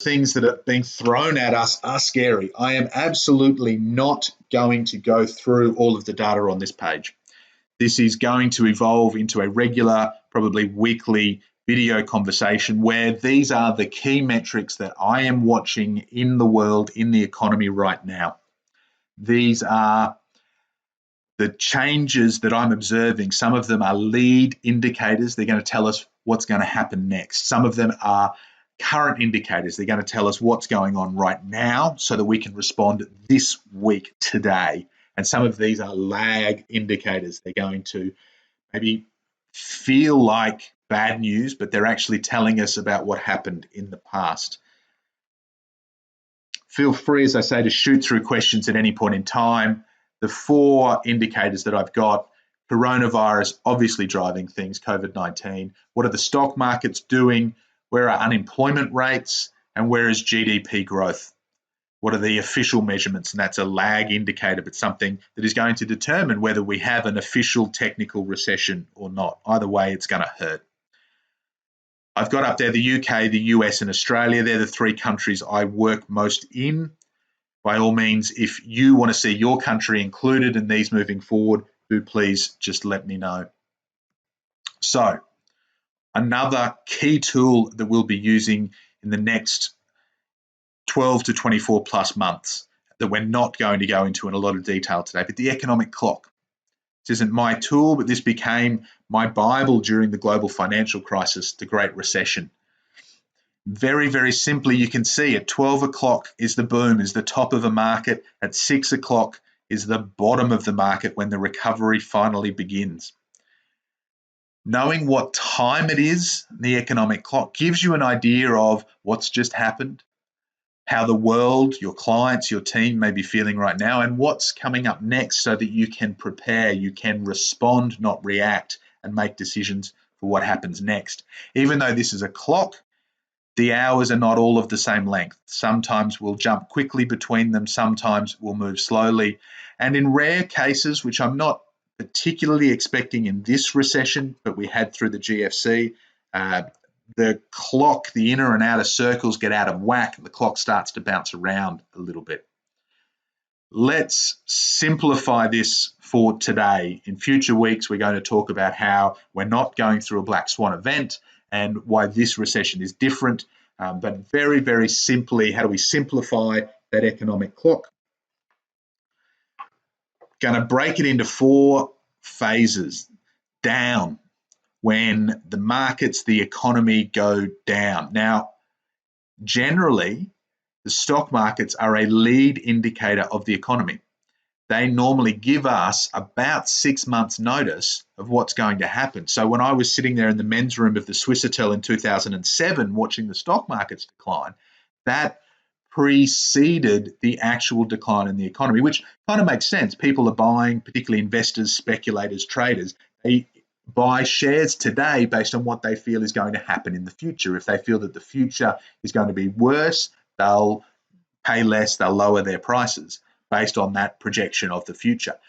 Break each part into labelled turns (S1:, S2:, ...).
S1: things that are being thrown at us are scary. I am absolutely not going to go through all of the data on this page. This is going to evolve into a regular, probably weekly video conversation where these are the key metrics that I am watching in the world, in the economy right now. These are the changes that I'm observing. Some of them are lead indicators. They're going to tell us what's going to happen next. Some of them are current indicators. They're going to tell us what's going on right now so that we can respond this week, today. And some of these are lag indicators. They're going to maybe feel like bad news, but they're actually telling us about what happened in the past. Feel free, as I say, to shoot through questions at any point in time. The 4 indicators that I've got: coronavirus, obviously driving things, COVID-19. What are the stock markets doing? Where are unemployment rates? And where is GDP growth? What are the official measurements? And that's a lag indicator, but something that is going to determine whether we have an official technical recession or not. Either way, it's going to hurt. I've got up there the UK, the US, and Australia. They're the 3 countries I work most in. By all means, if you want to see your country included in these moving forward, do please just let me know. So, another key tool that we'll be using in the next 12 to 24 plus months that we're not going to go into in a lot of detail today, but the economic clock. This isn't my tool, but this became my Bible during the global financial crisis, the Great Recession. Very, very simply, you can see at 12 o'clock is the boom, is the top of a market. At 6 o'clock is the bottom of the market when the recovery finally begins. Knowing what time it is, the economic clock, gives you an idea of what's just happened, how the world, your clients, your team may be feeling right now, and what's coming up next so that you can prepare, you can respond, not react, and make decisions for what happens next. Even though this is a clock, the hours are not all of the same length. Sometimes we'll jump quickly between them, sometimes we'll move slowly. And in rare cases, which I'm not particularly expecting in this recession, but we had through the GFC, the clock, the inner and outer circles get out of whack and the clock starts to bounce around a little bit. Let's simplify this for today. In future weeks, we're going to talk about how we're not going through a black swan event and why this recession is different. But very, very simply, how do we simplify that economic clock? Going to break it into 4 phases. Down, when the markets, the economy go down. Now, generally, the stock markets are a lead indicator of the economy. They normally give us about 6 months' notice of what's going to happen. So when I was sitting there in the men's room of the Swissôtel in 2007 watching the stock markets decline, that preceded the actual decline in the economy, which kind of makes sense. People are buying, particularly investors, speculators, traders. They buy shares today based on what they feel is going to happen in the future. If they feel that the future is going to be worse, they'll pay less, they'll lower their prices based on that projection of the future.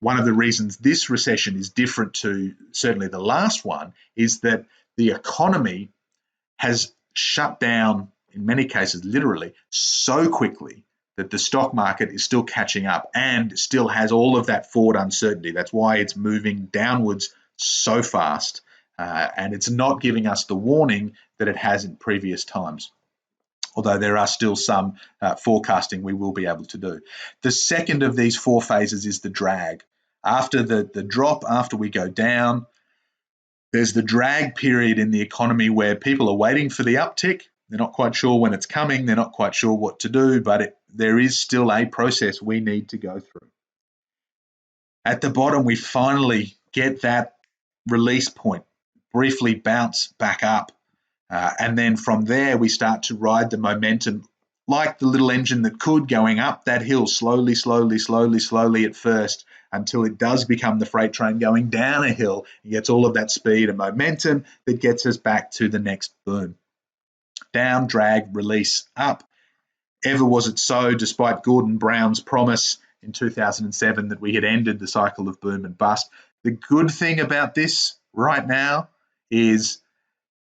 S1: One of the reasons this recession is different to certainly the last one is that the economy has shut down, in many cases literally, so quickly that the stock market is still catching up and still has all of that forward uncertainty. That's why it's moving downwards so fast, and it's not giving us the warning that it has in previous times. Although there are still some forecasting we will be able to do. The second of these 4 phases is the drag. After the drop, after we go down, there's the drag period in the economy where people are waiting for the uptick. They're not quite sure when it's coming. They're not quite sure what to do, but there is still a process we need to go through. At the bottom, we finally get that release point, briefly bounce back up. And then from there, we start to ride the momentum like the little engine that could, going up that hill slowly, slowly, slowly, slowly at first, until it does become the freight train going down a hill. It gets all of that speed and momentum that gets us back to the next boom. Down, drag, release, up. Ever was it so, despite Gordon Brown's promise in 2007 that we had ended the cycle of boom and bust. The good thing about this right now is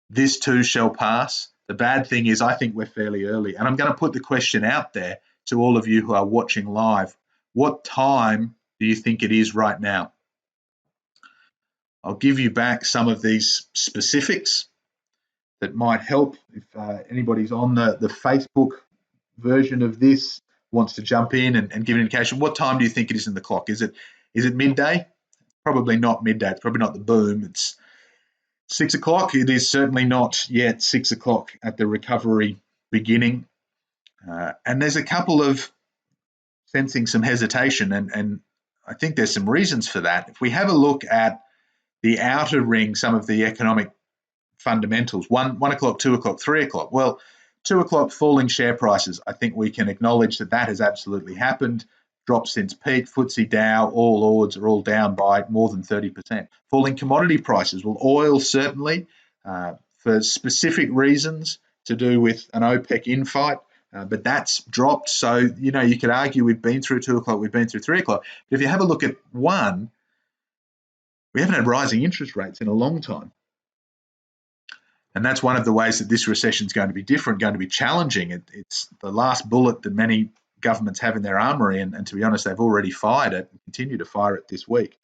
S1: this too shall pass. The bad thing is I think we're fairly early. And I'm going to put the question out there to all of you who are watching live. What time do you think it is right now? I'll give you back some of these specifics that might help if anybody's on the Facebook version of this wants to jump in and give an indication. What time do you think it is in the clock? Is it midday? Probably not midday. It's probably not the boom. It's 6 o'clock. It is certainly not yet 6 o'clock at the recovery beginning. And there's a couple of sensing some hesitation, and I think there's some reasons for that. If we have a look at the outer ring, some of the economic fundamentals, 1 o'clock, 2 o'clock, 3 o'clock. Well, 2 o'clock falling share prices, I think we can acknowledge that that has absolutely happened. Dropped since peak, FTSE Dow, all odds are all down by more than 30%. Falling commodity prices, well, oil certainly, for specific reasons to do with an OPEC infight, but that's dropped. So, you know, you could argue we've been through 2 o'clock, we've been through 3 o'clock. But if you have a look at 1, we haven't had rising interest rates in a long time. And that's one of the ways that this recession is going to be different, going to be challenging. It's the last bullet that many governments have in their armory, and to be honest, they've already fired it and continue to fire it this week.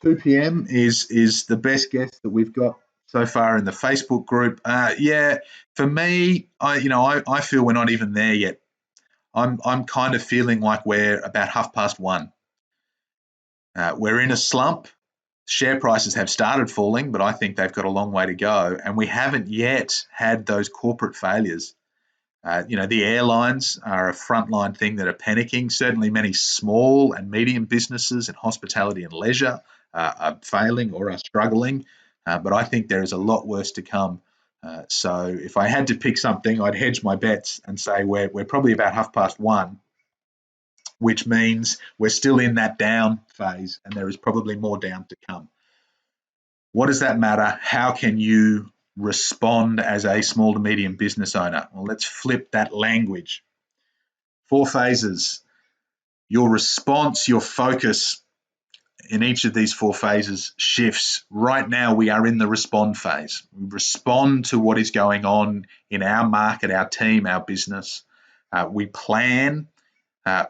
S1: 2 p.m. is the best guess that we've got so far in the Facebook group. Yeah, for me, I feel we're not even there yet. I'm kind of feeling like we're about 1:30. We're in a slump. Share prices have started falling, but I think they've got a long way to go. And we haven't yet had those corporate failures. The airlines are a frontline thing that are panicking. Certainly many small and medium businesses in hospitality and leisure are failing or are struggling. But I think there is a lot worse to come. So if I had to pick something, I'd hedge my bets and say we're probably about 1:30, which means we're still in that down phase and there is probably more down to come. What does that matter? How can you respond as a small to medium business owner? Well, let's flip that language. 4 phases. Your response, your focus in each of these 4 phases shifts. Right now, we are in the respond phase. We respond to what is going on in our market, our team, our business. We plan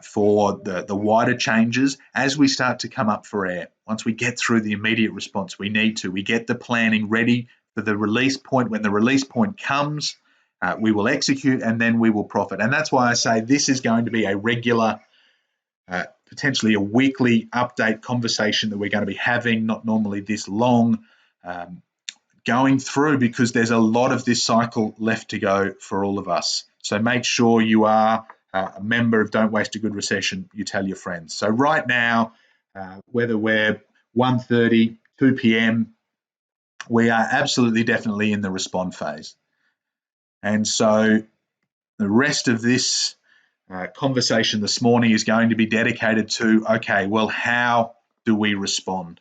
S1: for the wider changes as we start to come up for air. Once we get through the immediate response, we get the planning ready for the release point. When the release point comes, we will execute and then we will profit. And that's why I say this is going to be a regular, potentially a weekly update conversation that we're going to be having, not normally this long, going through, because there's a lot of this cycle left to go for all of us. So make sure you are a member of Don't Waste a Good Recession, you tell your friends. So right now, whether we're 1:30, 2 p.m., we are absolutely definitely in the respond phase. And so the rest of this conversation this morning is going to be dedicated to, okay, well, how do we respond?